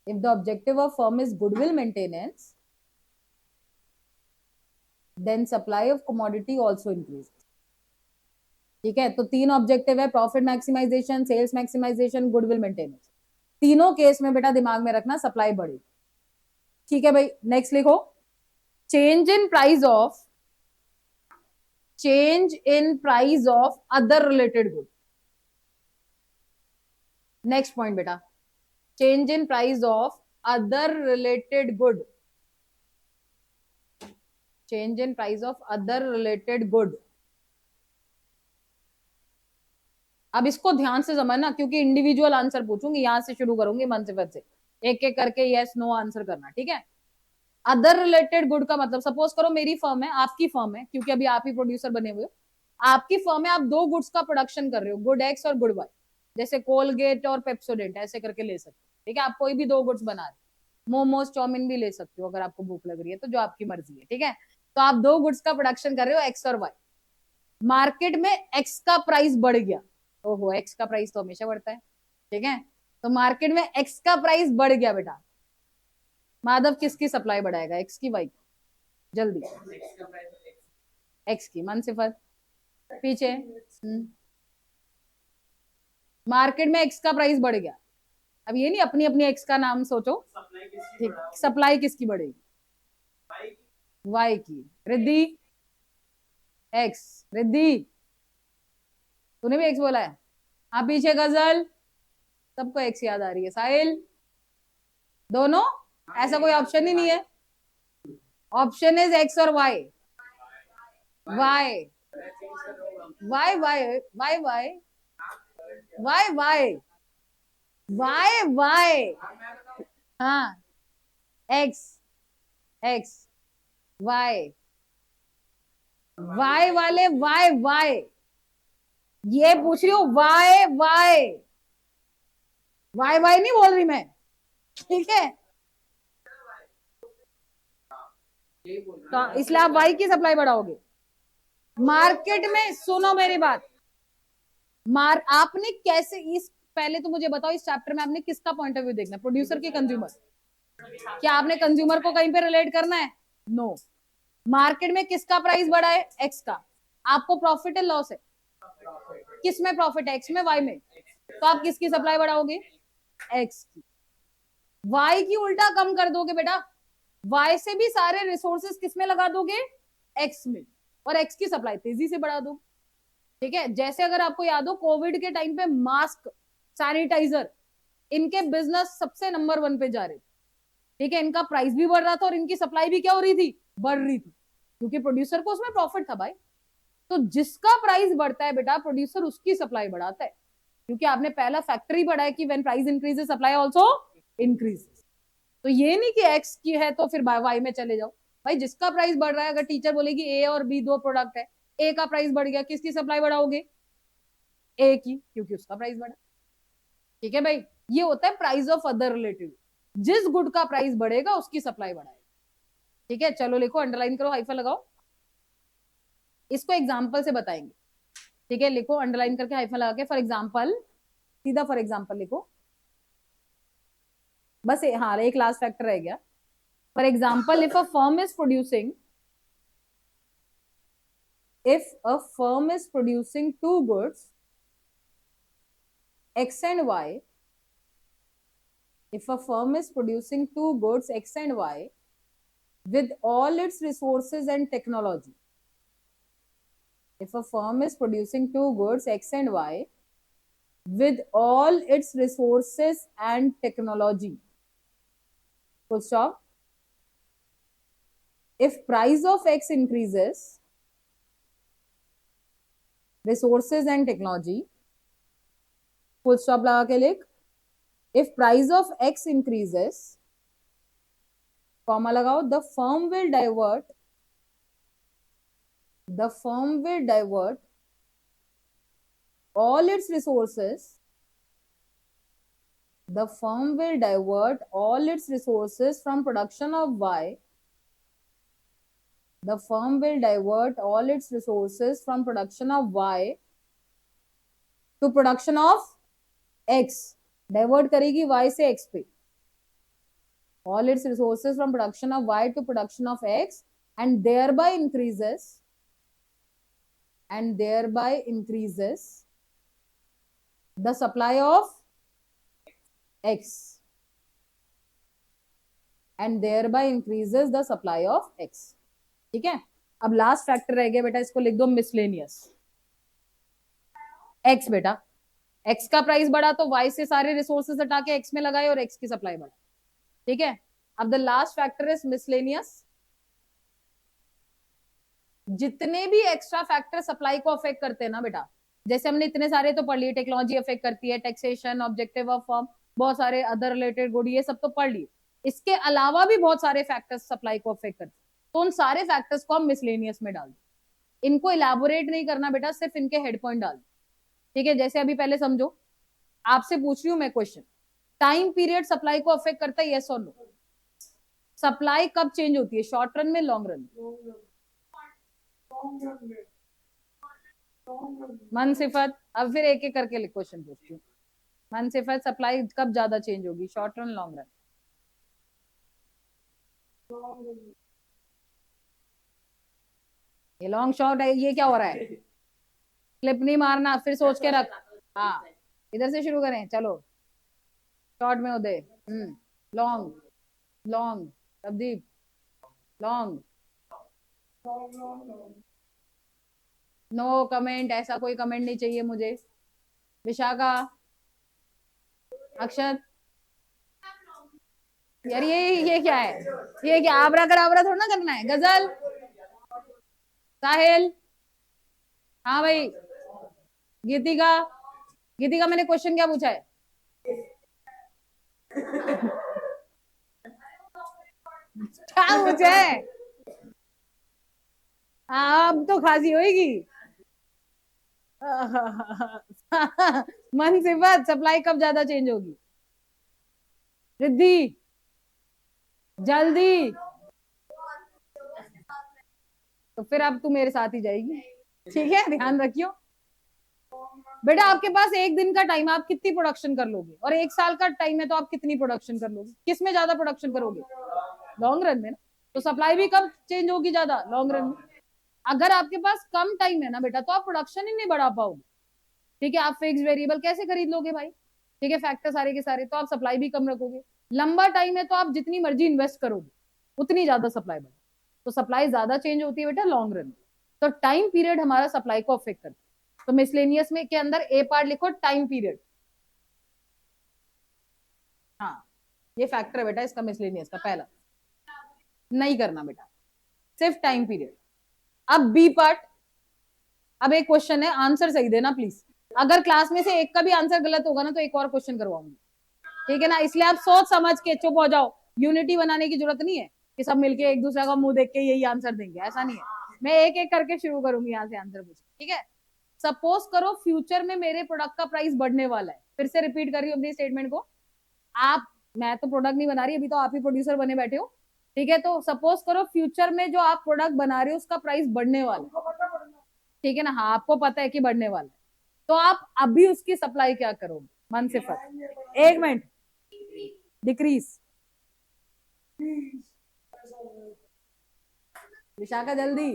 A: If the objective of firm is goodwill maintenance, then supply of commodity also increases. ठीक है, तो 3 objective है, profit maximisation, sales maximisation, goodwill maintenance. तीनों case में बेटा दिमाग में रखना सप्लाई बढ़ी। ठीक है भाई, नेक्स्ट लिखो, change in price of, change in price of other related good. Next point बेटा, change in price of other related good, change in price of other related good. अब इसको ध्यान से समझना, क्योंकि इंडिविजुअल आंसर पूछूंगी, यहां से शुरू करूंगी मन से फिर से, एक एक करके यस नो आंसर करना। ठीक है, अदर रिलेटेड गुड का मतलब, सपोज करो मेरी फर्म है, आपकी फर्म है, क्योंकि अभी आप ही प्रोड्यूसर बने हुए हो, आपकी फर्म है, आप 2 गुड्स का प्रोडक्शन कर रहे हो, गुड एक्स और गुड वाई। जैसे कोलगेट और पेप्सोडेंट ऐसे करके ले सकते हो। ठीक है, आप कोई भी 2 गुड्स बना रहे, मोमोज चाउमीन भी ले सकते हो अगर आपको भूख लग रही है, तो जो आपकी मर्जी है। ठीक है, तो आप 2 गुड्स का प्रोडक्शन कर रहे हो, एक्स और वाई। मार्केट में एक्स का प्राइस बढ़ गया, ओहो एक्स का प्राइस तो हमेशा बढ़ता है। ठीक है, तो मार्केट में एक्स का प्राइस बढ़ गया बेटा, माधव किसकी सप्लाई बढ़ाएगा, एक्स की वाई? जल्दी। एक्स की, मन सिफर पीछे। मार्केट में एक्स का प्राइस बढ़ गया, अब ये नहीं अपनी अपनी एक्स का नाम सोचो। ठीक, सप्लाई किसकी बढ़ेगी? वाई की। रिद्धि, एक्स। रिद्धि, तूने भी एक्स बोला है? हाँ पीछे गजल, सबको एक्स याद आ रही है। साहिल, दोनों? ऐसा कोई ऑप्शन ही नहीं है, ऑप्शन इज एक्स और Y. Y Y Y Y Y Y Y Y Y, हाँ एक्स एक्स वाई, वाई वाले वाई वाई, ये पूछ रही हूँ वाई वाई, वाई वाई नहीं बोल रही मैं। ठीक है, तो इसलिए आप वाई की सप्लाई बढ़ाओगे। मार्केट में सुनो मेरी बात, आपने कैसे इस, पहले तो मुझे बताओ इस चैप्टर में आपने किसका पॉइंट ऑफ व्यू देखना है, प्रोड्यूसर की कंज्यूमर? क्या आपने कंज्यूमर को कहीं पे रिलेट करना है? नो। मार्केट में किसका प्राइस बढ़ा है? एक्स का। आपको प्रॉफिट है लॉस है? किस में प्रॉफिट है, एक्स में वाई में? तो आप किसकी सप्लाई बढ़ाओगे? एक्स की। वाई की उल्टा कम कर दोगे बेटा, वाई से भी सारे रिसोर्सेस किस में लगा दोगे? एक्स में, और एक्स की सप्लाई तेजी से बढ़ा दो। ठीक है, जैसे अगर आपको याद हो कोविड के टाइम पे मास्क, सैनिटाइजर, इनके बिजनेस सबसे नंबर 1 पे जा रहे थे। ठीक है, इनका प्राइस भी बढ़ रहा था और इनकी सप्लाई भी क्या हो रही थी? बढ़ रही थी, क्योंकि प्रोड्यूसर को उसमें प्रॉफिट था भाई। तो जिसका प्राइस बढ़ता है बेटा, प्रोड्यूसर उसकी सप्लाई बढ़ाता है, क्योंकि आपने पहला फैक्टर ही पढ़ा है कि when price increases supply also increases. तो ये नहीं कि एक्स की है तो फिर वाई में चले जाओ, भाई जिसका प्राइस बढ़ रहा है, अगर टीचर बोलेगी ए और बी 2 प्रोडक्ट है, ए का प्राइस बढ़ गया, किसकी सप्लाई बढ़ाओगे? ए की, क्योंकि उसका प्राइस बढ़ा। ठीक है भाई, ये होता है प्राइस ऑफ अदर रिलेटिव, जिस गुड का प्राइस बढ़ेगा उसकी सप्लाई बढ़ाएगा। ठीक है, चलो लिखो, अंडरलाइन करो, हाइफन लगाओ, इसको एग्जाम्पल से बताएंगे। ठीक है, लिखो अंडरलाइन करके हाइफन लगा के, फॉर एग्जाम्पल, सीधा फॉर एग्जाम्पल लिखो, बस हाँ एक लास्ट फैक्टर रह गया। For example, if a firm is producing, if a firm is producing 2 goods, X and Y, if a firm is producing 2 goods, X and Y, with all its resources and technology, if a firm is producing 2 goods, X and Y, with all its resources and technology, full stop. If price of X increases, resources and technology, full stop लगा के लिख, if price of X increases, comma लगाओ, the firm will divert all its resources, the firm will divert all its resources from production of Y, the firm will divert all its resources from production of Y to production of X, divert करेगी Y से X पे, all its resources from production of Y to production of X, and thereby increases the supply of X, and thereby increases the supply of X. ठीक है, अब last factor रह गया बेटा, इसको लिख दो मिसलेनियस। X बेटा, X का प्राइस बढ़ा तो Y से सारे रिसोर्सेज हटा के X में लगाए और X की सप्लाई बढ़ा। ठीक है, अब the last factor is miscellaneous. जितने भी एक्स्ट्रा फैक्टर सप्लाई को अफेक्ट करते हैं ना बेटा, जैसे हमने इतने सारे तो पढ़ लिए, टेक्नोलॉजी अफेक्ट करती है, टैक्सेशन, ऑब्जेक्टिव ऑफ फर्म, बहुत सारे अदर रिलेटेड गुड, ये सब तो पढ़ लिए। इसके अलावा भी बहुत सारे फैक्टर्स सप्लाई को अफेक्ट करते हैं, तो उन सारे फैक्टर्स को हम मिसलेनियस में डाल दें। इनको इलाबोरेट नहीं करना बेटा, सिर्फ इनके हेड पॉइंट डाल। ठीक है, जैसे अभी पहले समझो, आपसे पूछ रही हूं मैं क्वेश्चन, टाइम पीरियड सप्लाई को अफेक्ट करता है, यस और नो? सप्लाई कब चेंज होती है, शॉर्ट रन में, लॉन्ग रन में? मनसिफत, अब फिर एक एक करके क्वेश्चन पूछती हूँ। मनसिफत, सप्लाई कब ज्यादा चेंज होगी, शॉर्ट रन, लॉन्ग रन? ये लॉन्ग शॉट है, ये क्या हो रहा है? क्लिप नहीं मारना, फिर सोच के रख। हाँ, इधर से शुरू करें, चलो। शॉर्ट में Uday, long, long, Pradeep, long, no comment, ऐसा कोई कमेंट नहीं चाहिए मुझे। विशाखा, अक्षत, यार ये क्या है, ये क्या आबरा कर आबरा थोड़ा ना करना है। गजल, साहिल, हाँ भाई, गीतिका, गीतिका मैंने क्वेश्चन क्या पूछा है? क्या पूछा है? हाँ, अब तो खांसी होगी। मन सिफत, सप्लाई कब ज्यादा चेंज होगी? रिद्धि, जल्दी। तो फिर अब तू मेरे साथ ही जाएगी, ठीक है, ध्यान रखियो। बेटा आपके पास एक दिन का टाइम है, आप कितनी प्रोडक्शन कर लोगे, और एक साल का टाइम है तो आप कितनी प्रोडक्शन कर लोगे, किसमें ज्यादा प्रोडक्शन करोगे? लॉन्ग रन में ना। तो सप्लाई भी कब चेंज होगी ज्यादा, लॉन्ग रन में। अगर आपके पास कम टाइम है ना बेटा, तो आप प्रोडक्शन ही नहीं बढ़ा पाओगे, ठीक है। आप फिक्स वेरिएबल कैसे खरीद लोगे भाई, ठीक है, फैक्टर सारे के सारे, तो आप सप्लाई भी कम रखोगे। लंबा टाइम है तो आप जितनी मर्जी इन्वेस्ट करोगे उतनी ज्यादा सप्लाई बढ़े, तो सप्लाई ज्यादा चेंज होती है बेटा लॉन्ग रन में। तो टाइम पीरियड हमारा सप्लाई को अफेक्ट करता है। तो मिसलेनियस में के अंदर ए पार्ट लिखो, टाइम पीरियड। हाँ, ये फैक्टर है बेटा इसका, मिसलेनियस का पहला। नहीं करना बेटा, सिर्फ टाइम पीरियड। अब बी पार्ट, अब एक क्वेश्चन है, आंसर सही देना प्लीज। अगर क्लास में से एक का भी आंसर गलत होगा ना तो एक और क्वेश्चन करवाऊंगी, ठीक है ना। इसलिए आप सोच समझ के चुप हो जाओ, यूनिटी बनाने की जरूरत नहीं है कि सब मिलके एक दूसरे का मुंह देख के यही आंसर देंगे, ऐसा नहीं है। मैं एक एक करके शुरू करूंगी यहाँ से आंसर पूछ, ठीक है। सपोज करो फ्यूचर में मेरे प्रोडक्ट का प्राइस बढ़ने वाला है, फिर से रिपीट कर रही हूँ अपनी स्टेटमेंट को। आप, मैं तो प्रोडक्ट नहीं बना रही, अभी तो आप ही प्रोड्यूसर बने बैठे हो, ठीक है। तो सपोज करो फ्यूचर में जो आप प्रोडक्ट बना रहे हो उसका प्राइस बढ़ने वाला है, ठीक है ना। हाँ, आपको पता है कि बढ़ने वाला है, तो आप अभी उसकी सप्लाई क्या करोगे? मन से फर्क, एक मिनट, डिक्रीज। विशाखा जल्दी,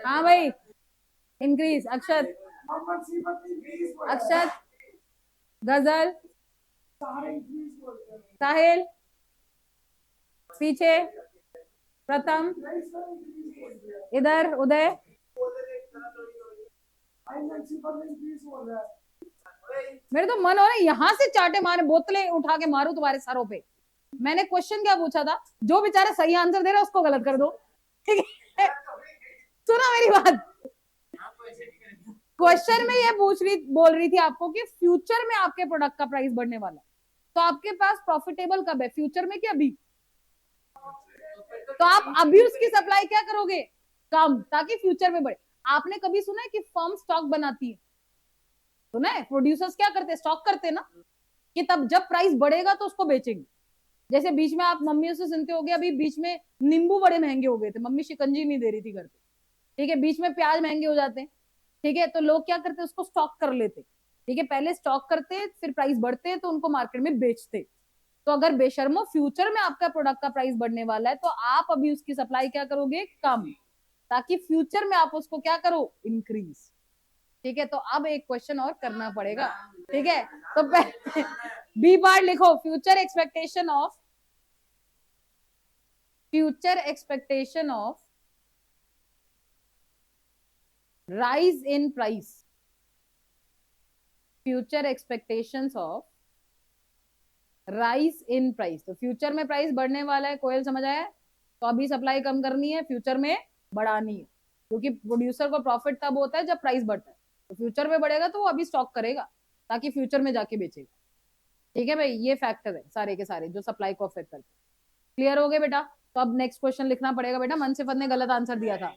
A: हाँ भाई, इंक्रीज। अक्षत, अक्षत, गजल, साहिल, पीछे, प्रथम, इधर उदय, मेरे तो मन हो रहा है यहाँ से चाटे मारे, बोतलें उठा के मारू तुम्हारे सरों पे। मैंने क्वेश्चन क्या पूछा था, जो बेचारा सही आंसर दे रहा है उसको गलत कर दो, ठीक है। सुना मेरी बात, क्वेश्चन में ये बोल रही थी आपको कि फ्यूचर में आपके प्रोडक्ट का प्राइस बढ़ने वाला है, तो आपके पास प्रॉफिटेबल कब है, फ्यूचर में कि अभी? तो आप अभी उसकी सप्लाई क्या करोगे, कम, ताकि फ्यूचर में बढ़े। आपने कभी सुना है कि फर्म स्टॉक बनाती है? सुना है, प्रोड्यूसर्स क्या करते हैं, स्टॉक करते हैं ना, कि तब जब प्राइस बढ़ेगा तो उसको बेचेंगे। जैसे बीच में आप मम्मियों से सुनते होगे, अभी बीच में नींबू बड़े महंगे हो गए थे, मम्मी शिकंजी नहीं दे रही थी घर पे, ठीक है। बीच में प्याज महंगे हो जाते हैं, ठीक है, तो लोग क्या करते हैं, उसको स्टॉक कर लेते, ठीक है। पहले स्टॉक करते, फिर प्राइस बढ़ते हैं तो उनको मार्केट में बेचते। तो अगर बेशर्मो फ्यूचर में आपका प्रोडक्ट का प्राइस बढ़ने वाला है तो आप अभी उसकी सप्लाई क्या करोगे, कम, ताकि फ्यूचर में आप उसको क्या करो, इंक्रीज, ठीक है। तो अब एक क्वेश्चन और करना पड़ेगा, ठीक है। तो बी पार्ट लिखो, future expectation of, future expectation of rise in price, future expectations of rise in price. तो फ्यूचर में प्राइस बढ़ने वाला है, कोयल समझ आया? तो अभी सप्लाई कम करनी है, फ्यूचर में बढ़ानी है, क्योंकि प्रोड्यूसर को प्रॉफिट तब होता है जब प्राइस बढ़ता है। तो फ्यूचर में बढ़ेगा तो वो अभी स्टॉक करेगा ताकि फ्यूचर में जाके बेचेगा, ठीक है भाई। ये फैक्टर है सारे के सारे जो सप्लाई को अफेक्ट करते हैं। क्लियर हो गए बेटा? तो अब नेक्स्ट क्वेश्चन लिखना पड़ेगा बेटा, मनसिफत ने गलत आंसर दिया था।